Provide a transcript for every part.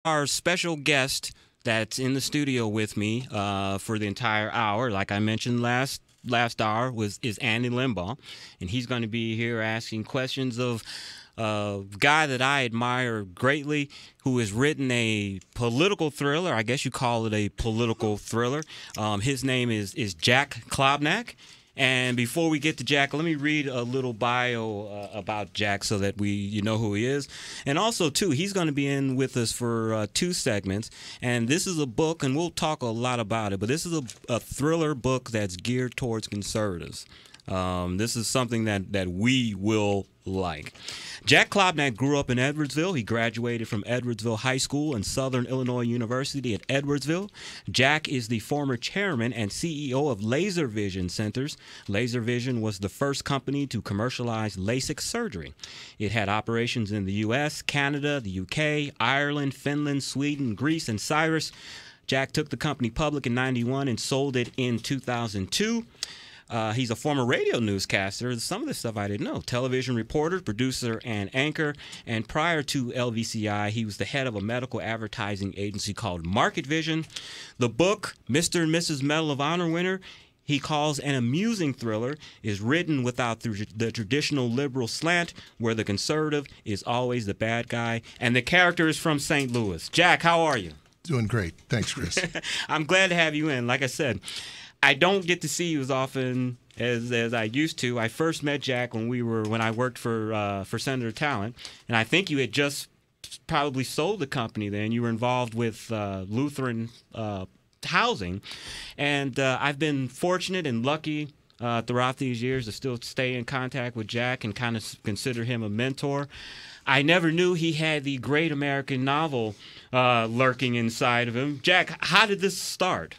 our special guest that's in the studio with me for the entire hour. Like I mentioned last hour is Andy Limbaugh, and he's going to be here asking questions of a guy that I admire greatly, who has written a political thriller. I guess you call it a political thriller. His name is Jack Klobnack. And before we get to Jack, let me read a little bio about Jack so that you know who he is. And also, too, he's going to be in with us for two segments. And this is a book, and we'll talk a lot about it, but this is a thriller book that's geared towards conservatives. This is something that we will like. Jack Klobnack grew up in Edwardsville. He graduated from Edwardsville High School and Southern Illinois University at Edwardsville. Jack is the former chairman and CEO of Laser Vision Centers. Laser Vision was the first company to commercialize LASIK surgery. It had operations in the U.S., Canada, the U.K., Ireland, Finland, Sweden, Greece, and Cyprus. Jack took the company public in '91 and sold it in 2002. He's a former radio newscaster. Some of this stuff I didn't know. Television reporter, producer, and anchor. And prior to LVCI, he was the head of a medical advertising agency called Market Vision. The book, Mr. and Mrs. Medal of Honor winner, he calls an amusing thriller, is written without the traditional liberal slant, where the conservative is always the bad guy, and the character is from St. Louis. Jack, how are you? Doing great. Thanks, Chris. I'm glad to have you in. Like I said, I don't get to see you as often as I used to. I first met Jack when I worked for Senator Talent, and I think you had just probably sold the company then. You were involved with Lutheran housing, and I've been fortunate and lucky throughout these years to still stay in contact with Jack and kind of consider him a mentor. I never knew he had the great American novel lurking inside of him. Jack, how did this start?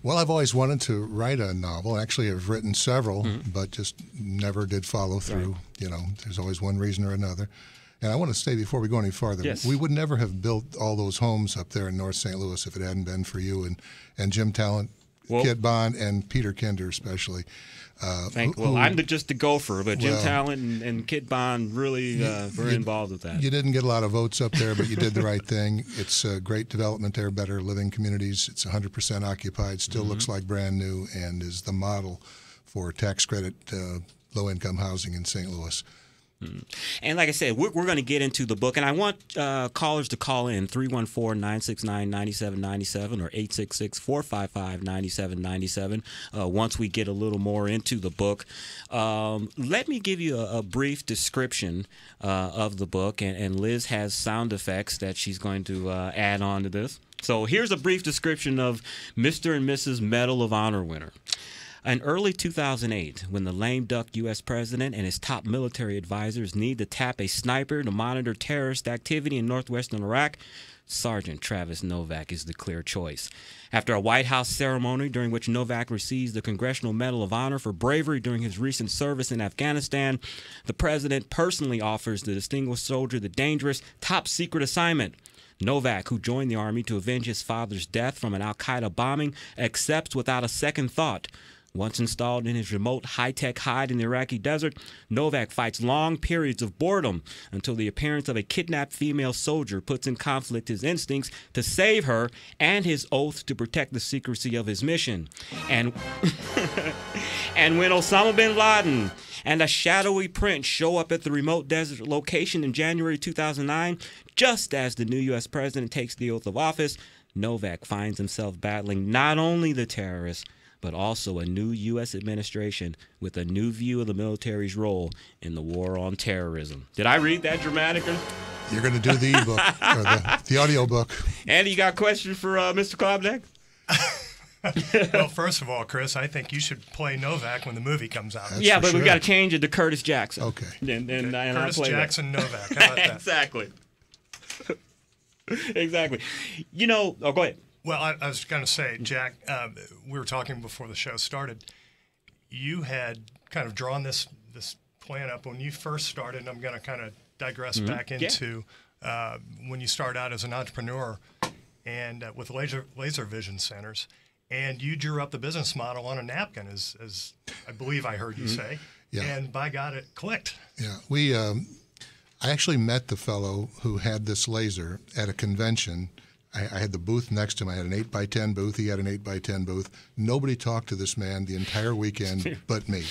Well, I've always wanted to write a novel. Actually, I've written several, but just never did follow through. Right. You know, there's always one reason or another. And I want to say before we go any farther, yes, we would never have built all those homes up there in North St. Louis if it hadn't been for you and Jim Talent, Kit Bond, and Peter Kinder especially. I'm just the gopher, but Jim Talent and Kit Bond really were involved with that. You didn't get a lot of votes up there, but you did the right thing. It's a great development there, better living communities. It's 100% occupied, still looks like brand new, and is the model for tax credit low-income housing in St. Louis. And like I said, we're going to get into the book, and I want callers to call in 314-969-9797 or 866-455-9797 once we get a little more into the book. Let me give you a brief description of the book, and Liz has sound effects that she's going to add on to this. So here's a brief description of Mr. and Mrs. Medal of Honor winner. In early 2008, when the lame duck U.S. president and his top military advisors need to tap a sniper to monitor terrorist activity in northwestern Iraq, Sergeant Travis Novak is the clear choice. After a White House ceremony during which Novak receives the Congressional Medal of Honor for bravery during his recent service in Afghanistan, the president personally offers the distinguished soldier the dangerous top-secret assignment. Novak, who joined the Army to avenge his father's death from an al-Qaeda bombing, accepts without a second thought. Once installed in his remote high-tech hide in the Iraqi desert, Novak fights long periods of boredom until the appearance of a kidnapped female soldier puts in conflict his instincts to save her and his oath to protect the secrecy of his mission. And, and when Osama bin Laden and a shadowy prince show up at the remote desert location in January 2009, just as the new U.S. president takes the oath of office, Novak finds himself battling not only the terrorists, but also a new U.S. administration with a new view of the military's role in the war on terrorism. Did I read that dramatically? You're going to do the ebook, or the audio book. Andy, you got a question for Mr. Klobnack? Well, first of all, Chris, I think you should play Novak when the movie comes out. That's but we've got to change it to Curtis Jackson. Okay. And Curtis Jackson Novak. How about that? Exactly. Exactly. You know, go ahead. Well, I was going to say, Jack, we were talking before the show started. You had kind of drawn this plan up when you first started, and I'm going to kind of digress back into when you started out as an entrepreneur and with laser vision centers, and you drew up the business model on a napkin, as I believe I heard you say, Yeah. and by God, it clicked. Yeah, we I actually met the fellow who had this laser at a convention. I had the booth next to him. I had an 8x10 booth. He had an 8x10 booth. Nobody talked to this man the entire weekend but me.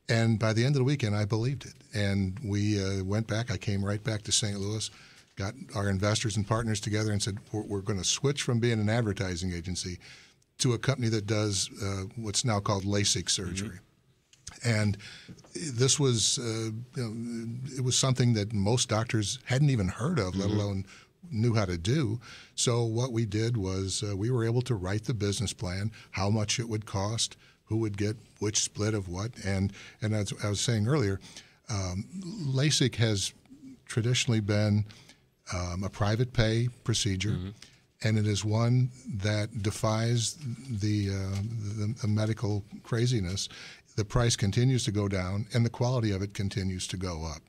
And by the end of the weekend, I believed it. And we went back. I came right back to St. Louis, got our investors and partners together and said, we're going to switch from being an advertising agency to a company that does what's now called LASIK surgery. And this was, it was something that most doctors hadn't even heard of, let alone knew how to do. So what we did was we were able to write the business plan, how much it would cost, who would get which split of what. And as I was saying earlier, LASIK has traditionally been a private pay procedure. And it is one that defies the medical craziness. The price continues to go down, and the quality of it continues to go up.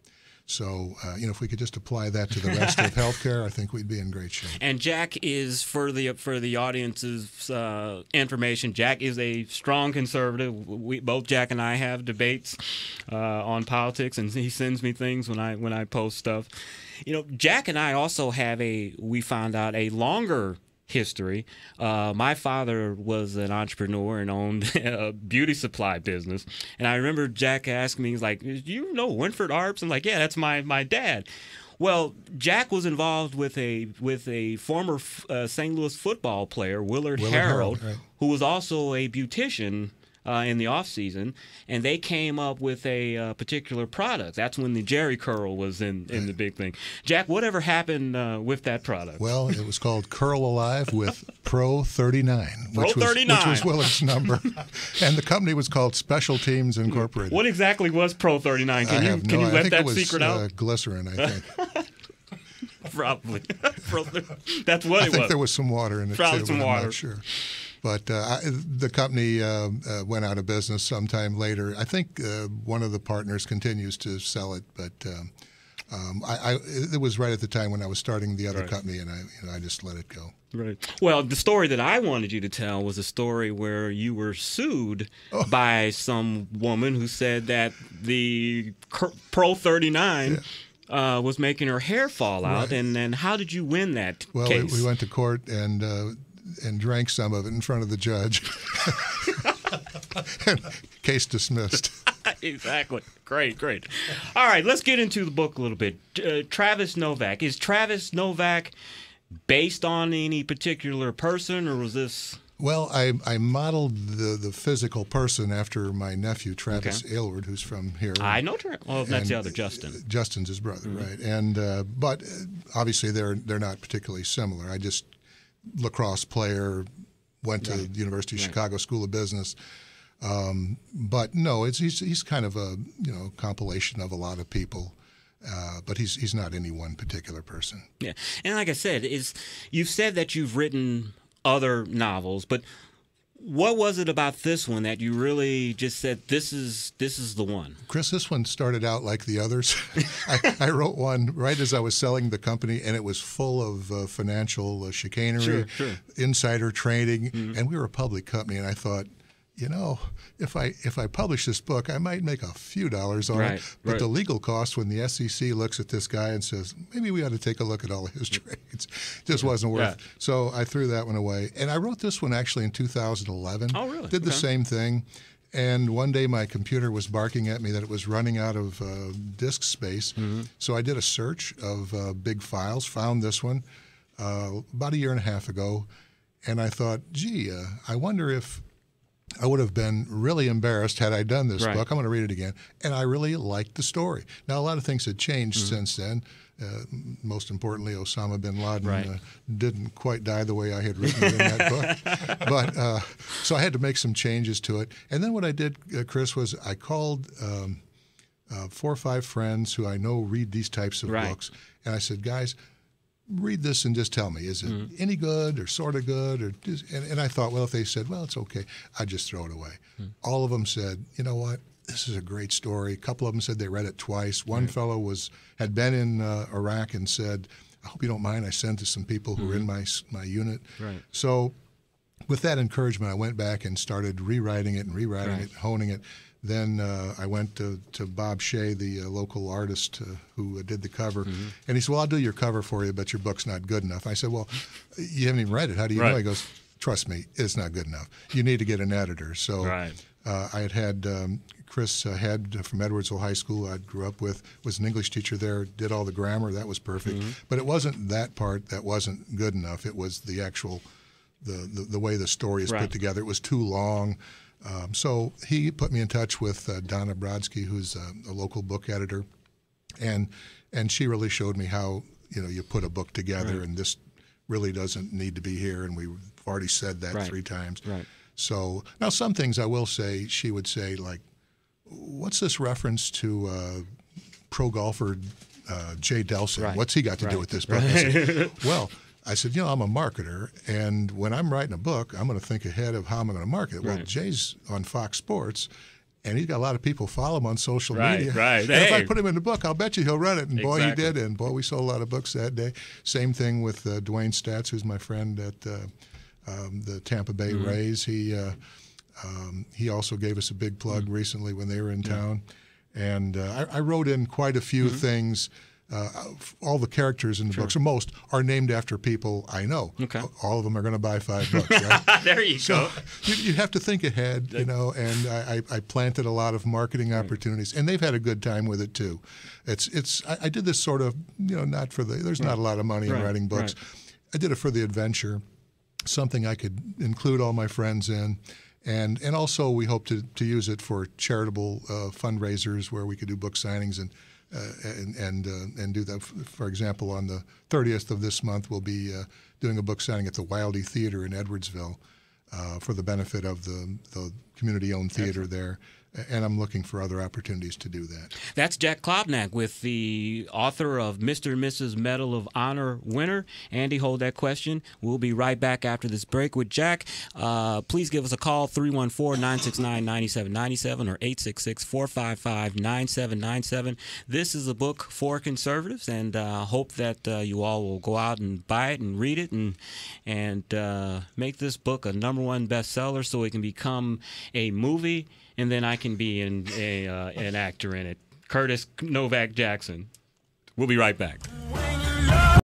So, if we could just apply that to the rest of healthcare, I think we'd be in great shape. And Jack is, for the audience's information, Jack is a strong conservative. Both Jack and I have debates on politics, and he sends me things when I post stuff. Jack and I also have we found out a longer history. My father was an entrepreneur and owned a beauty supply business. And I remember Jack asking me, he's like, "Do you know Winford Arps?" I'm like, "Yeah, that's my dad." Well, Jack was involved with a former St. Louis football player, Willard Harold, right, who was also a beautician in the off season, and they came up with a particular product. That's when the Jerry curl was in the big thing. Jack, whatever happened with that product? Well, it was called Curl Alive with Pro 39, which was Willard's number, and the company was called Special Teams Incorporated. What exactly was Pro 39? Can you let that secret out? Glycerin, I think. Probably. That's what it was. I think there was some water in it Probably too, some but water. I'm not sure. But the company went out of business sometime later. I think one of the partners continues to sell it, but it was right at the time when I was starting the other company, and I just let it go. Right. Well, the story that I wanted you to tell was a story where you were sued by some woman who said that the Pro 39 was making her hair fall out, and then how did you win that case? We went to court and drank some of it in front of the judge. Case dismissed. Exactly. Great. All right, let's get into the book a little bit. Travis Novak. Is Travis Novak based on any particular person, or was this... Well, I modeled the physical person after my nephew, Travis Aylward, who's from here. I know Travis. Oh, that's the other, Justin. Justin's his brother, right? And but obviously they're not particularly similar. I just lacrosse player, went to the University of Chicago School of Business. But no, he's kind of a compilation of a lot of people. But he's not any one particular person. Yeah, and like I said, you've said that you've written other novels, but what was it about this one that you really just said, this is the one? Chris, this one started out like the others. I wrote one right as I was selling the company, and it was full of financial chicanery, insider trading, and we were a public company, and I thought, if I publish this book, I might make a few dollars on it. But the legal cost, when the SEC looks at this guy and says, maybe we ought to take a look at all his trades, just wasn't worth it. So I threw that one away. And I wrote this one actually in 2011. Oh, really? Did the same thing. And one day my computer was barking at me that it was running out of disk space. So I did a search of big files, found this one about a year and a half ago. And I thought, gee, I wonder if I would have been really embarrassed had I done this book. I'm going to read it again. And I really liked the story. Now, a lot of things had changed since then. Most importantly, Osama bin Laden didn't quite die the way I had written it in that book. But so I had to make some changes to it. And then what I did, Chris, was I called 4 or 5 friends who I know read these types of books. And I said, guys, read this and just tell me, is it any good or sort of good? Or and I thought, well, if they said, well, it's okay, I'd just throw it away. All of them said, you know what, this is a great story. A couple of them said they read it twice. One fellow had been in Iraq and said, I hope you don't mind, I sent to some people who were in my unit. So with that encouragement, I went back and started rewriting it and honing it. Then I went to Bob Shea, the local artist who did the cover, and he said, well, I'll do your cover for you, but your book's not good enough. I said, well, you haven't even read it. How do you know? He goes, trust me, it's not good enough. You need to get an editor. So I had Chris Head from Edwardsville High School I grew up with, was an English teacher there, did all the grammar. That was perfect. But it wasn't that part that wasn't good enough. It was the actual, the way the story is put together. It was too long. So he put me in touch with Donna Brodsky, who's a local book editor, and she really showed me how you put a book together, and this really doesn't need to be here, and we've already said that 3 times. So now some things I will say, she would say, like, what's this reference to pro golfer Jay Delsing? What's he got to do with this book? I said, well, I said, I'm a marketer, and when I'm writing a book, I'm going to think ahead of how I'm going to market it. Well, Jay's on Fox Sports, and he's got a lot of people follow him on social media. And if I put him in the book, I'll bet you he'll run it. And boy, he did. And boy, we sold a lot of books that day. Same thing with Dwayne Statz, who's my friend at the Tampa Bay Rays. He also gave us a big plug recently when they were in town. And I wrote in quite a few things. All the characters in the books, or most, are named after people I know. All of them are going to buy 5 books. Right? There you go. You have to think ahead, and I planted a lot of marketing opportunities, and they've had a good time with it too. I did this sort of, not for there's not a lot of money in writing books. I did it for the adventure, something I could include all my friends in. And also we hope to use it for charitable fundraisers where we could do book signings and do that. For example, on the 30th of this month, we'll be doing a book signing at the Wildey Theater in Edwardsville for the benefit of the community-owned theater there. And I'm looking for other opportunities to do that. That's Jack Klobnack, with the author of Mr. and Mrs. Medal of Honor winner. Andy, hold that question. We'll be right back after this break with Jack. Please give us a call, 314-969-9797 or 866-455-9797. This is a book for conservatives, and hope that you all will go out and buy it and read it and make this book a #1 bestseller so it can become a movie, and then I can be an actor in it. Curtis Novak Jackson. We'll be right back.